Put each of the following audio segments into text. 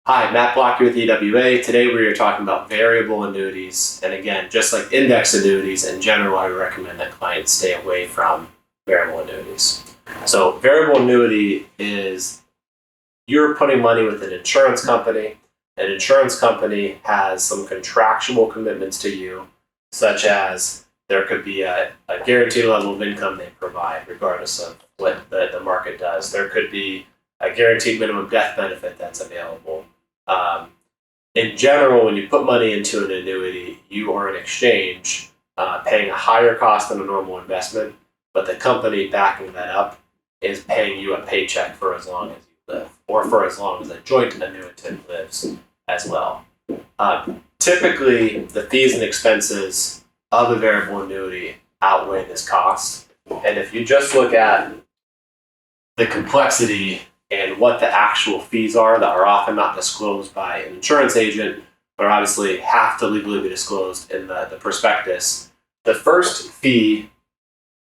Hi, Matt Blocki with EWA. Today we are talking about variable annuities. And again, just like index annuities, in general, I recommend that clients stay away from variable annuities. So variable annuity is you're putting money with an insurance company. An insurance company has some contractual commitments to you, such as there could be a guaranteed level of income they provide, regardless of what the market does. There could be a guaranteed minimum death benefit that's available. In general, when you put money into an annuity, you are in exchange paying a higher cost than a normal investment, but the company backing that up is paying you a paycheck for as long as you live, or for as long as a joint annuitant lives as well. Typically, the fees and expenses of a variable annuity outweigh this cost. And if you just look at the complexity and what the actual fees are that are often not disclosed by an insurance agent, but obviously have to legally be disclosed in the prospectus. The first fee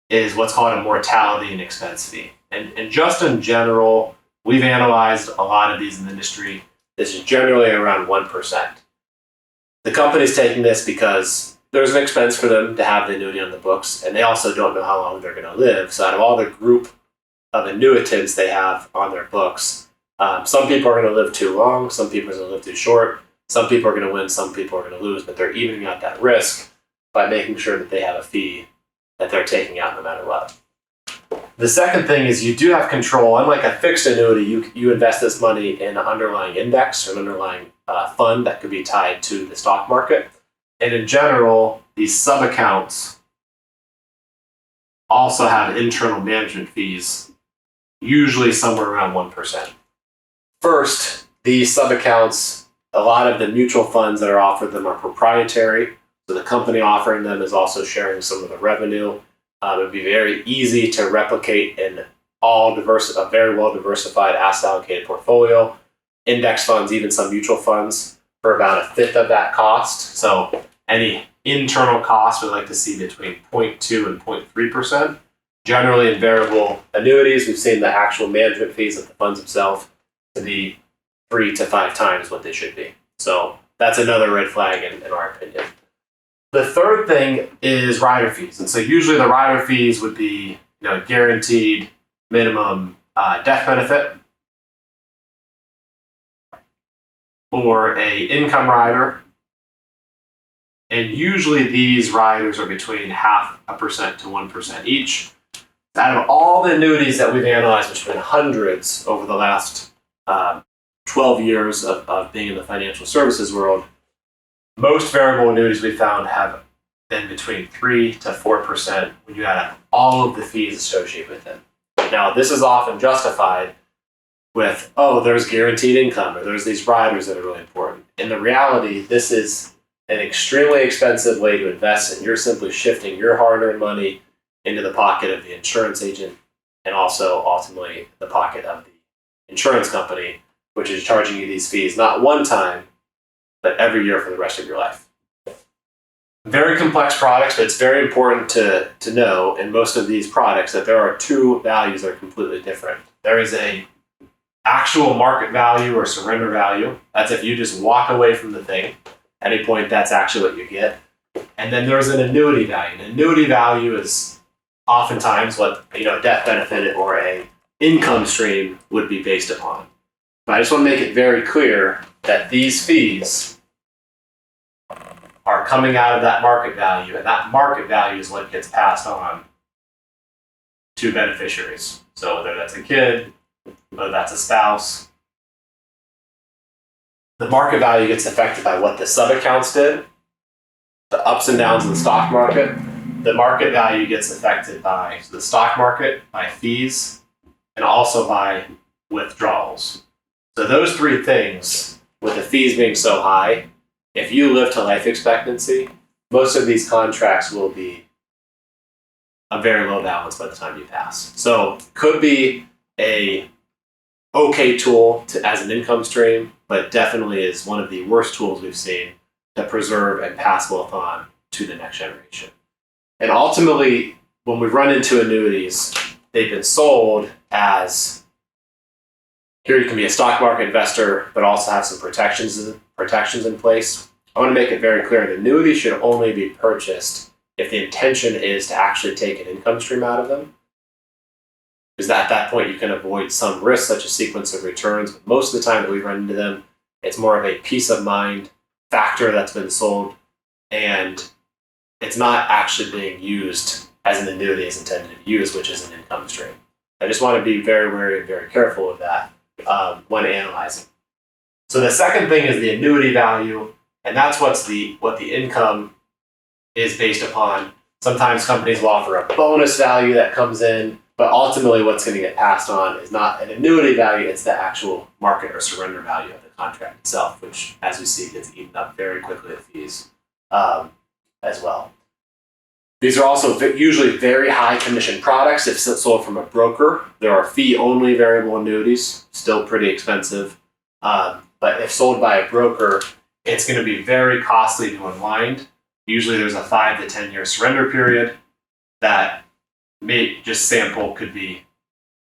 is what's called a mortality and expense fee. And just in general, we've analyzed a lot of these in the industry. This is generally around 1%. The company's taking this because there's an expense for them to have the annuity on the books, and they also don't know how long they're going to live. So out of all the group of annuitants they have on their books, some people are going to live too long, some people are going to live too short, some people are going to win, some people are going to lose, but they're evening out that risk by making sure that they have a fee that they're taking out no matter what. The second thing is you do have control. Unlike a fixed annuity, you invest this money in an underlying index or an underlying fund that could be tied to the stock market. And in general, these sub-accounts also have internal management fees, usually somewhere around 1%. First, these sub-accounts, a lot of the mutual funds that are offered them are proprietary. So the company offering them is also sharing some of the revenue. It would be very easy to replicate in a very well diversified asset allocated portfolio. Index funds, even some mutual funds, for about 1/5 of that cost. So any internal cost we like to see between 0.2 and 0.3%. Generally in variable annuities, we've seen the actual management fees of the funds themselves to be 3 to 5 times what they should be. So that's another red flag in our opinion. The third thing is rider fees. And so usually the rider fees would be guaranteed minimum death benefit, or a income rider. And usually these riders are between 0.5% to 1% each. Out of all the annuities that we've analyzed, which have been hundreds over the last 12 years of being in the financial services world, most variable annuities we found have been between 3 to 4% when you add up all of the fees associated with them. Now, this is often justified with, there's guaranteed income, or there's these riders that are really important. In the reality, this is an extremely expensive way to invest, and you're simply shifting your hard-earned money into the pocket of the insurance agent and also ultimately the pocket of the insurance company, which is charging you these fees not one time, but every year for the rest of your life. Very complex products, but it's very important to know in most of these products that there are two values that are completely different. There is a actual market value or surrender value. That's if you just walk away from the thing. At any point, that's actually what you get. And then there's an annuity value. An annuity value is oftentimes what death benefit or a income stream would be based upon. But I just want to make it very clear that these fees are coming out of that market value, and that market value is what gets passed on to beneficiaries. So whether that's a kid, whether that's a spouse, the market value gets affected by what the sub-accounts did, the ups and downs of the stock market. The market value gets affected by the stock market, by fees, and also by withdrawals. So those three things, with the fees being so high, if you live to life expectancy, most of these contracts will be a very low balance by the time you pass. So could be a okay tool as an income stream, but definitely is one of the worst tools we've seen to preserve and pass wealth on to the next generation. And ultimately, when we run into annuities, they've been sold as Here you can be a stock market investor, but also have some protections in place. I want to make it very clear that annuities should only be purchased if the intention is to actually take an income stream out of them. Because at that point, you can avoid some risks, such as sequence of returns. But most of the time that we run into them, it's more of a peace of mind factor that's been sold, and it's not actually being used as an annuity is intended to be used, which is an income stream. I just want to be very wary and very careful of that when analyzing. So the second thing is the annuity value, and that's what the income is based upon. Sometimes companies will offer a bonus value that comes in, but ultimately what's going to get passed on is not an annuity value, it's the actual market or surrender value of the contract itself, which, as we see, gets eaten up very quickly with fees as well. These are also usually very high commission products if sold from a broker. There are fee-only variable annuities, still pretty expensive. But if sold by a broker, it's going to be very costly to unwind. Usually there's a 5 to 10 year surrender period that may just sample could be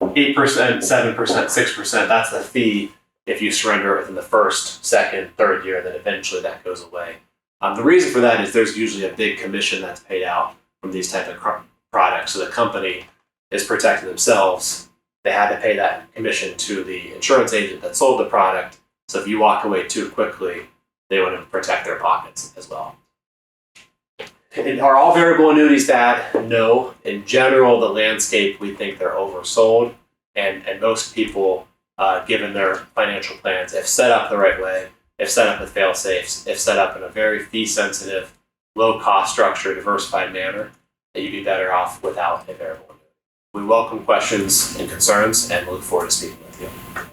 8%, 7%, 6%. That's the fee if you surrender within the first, second, third year, then eventually that goes away. The reason for that is there's usually a big commission that's paid out from these type of products. So the company is protecting themselves. They had to pay that commission to the insurance agent that sold the product. So if you walk away too quickly, they want to protect their pockets as well. And are all variable annuities bad? No. In general, the landscape, we think they're oversold. And most people, given their financial plans, if set up the right way, if set up with fail-safes, if set up in a very fee-sensitive, low-cost structure, diversified manner, that you'd be better off without a variable annuity. We welcome questions and concerns and look forward to speaking with you.